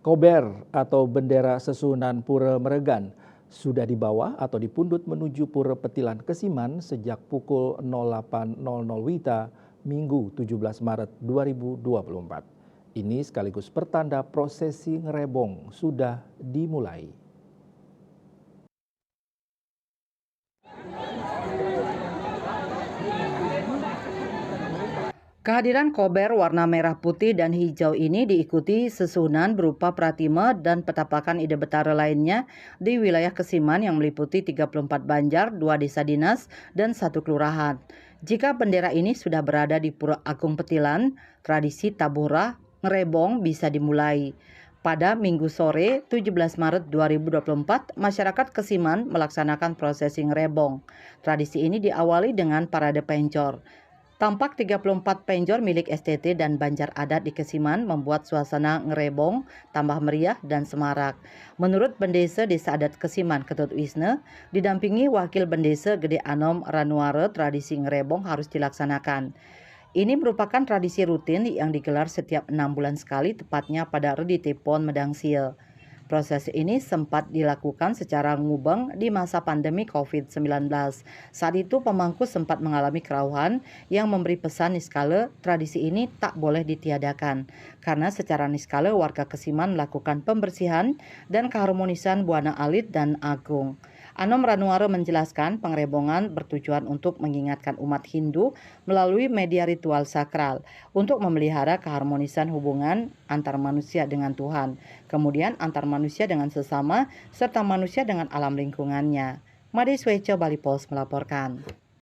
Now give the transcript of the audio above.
Kober atau bendera Sesunan Pura Meregan sudah dibawa atau dipundut menuju Pura Petilan Kesiman sejak pukul 08.00 WITA Minggu 17 Maret 2024. Ini sekaligus pertanda prosesi ngerebong sudah dimulai. Kehadiran kober warna merah putih dan hijau ini diikuti susunan berupa pratime dan petapakan ide betara lainnya di wilayah Kesiman yang meliputi 34 banjar, 2 desa dinas, dan 1 kelurahan. Jika bendera ini sudah berada di Pura Agung Petilan, tradisi tabura ngerebong bisa dimulai. Pada Minggu sore 17 Maret 2024, masyarakat Kesiman melaksanakan prosesi ngerebong. Tradisi ini diawali dengan parade pencor. Tampak 34 penjor milik STT dan Banjar Adat di Kesiman membuat suasana ngerebong tambah meriah dan semarak. Menurut Bendesa Desa Adat Kesiman Ketut Wisne, didampingi Wakil Bendesa Gede Anom Ranuare, tradisi ngerebong harus dilaksanakan. Ini merupakan tradisi rutin yang digelar setiap 6 bulan sekali, tepatnya pada Redite Pon Medang Sil. Proses ini sempat dilakukan secara ngubeng di masa pandemi COVID-19. Saat itu pemangku sempat mengalami kerauhan yang memberi pesan niskala tradisi ini tak boleh ditiadakan. Karena secara niskala warga Kesiman melakukan pembersihan dan keharmonisan Buana Alit dan Agung. Anom Ranuare menjelaskan pengerebongan bertujuan untuk mengingatkan umat Hindu melalui media ritual sakral untuk memelihara keharmonisan hubungan antar manusia dengan Tuhan, kemudian antar manusia dengan sesama, serta manusia dengan alam lingkungannya. Made Swece Bali Post melaporkan.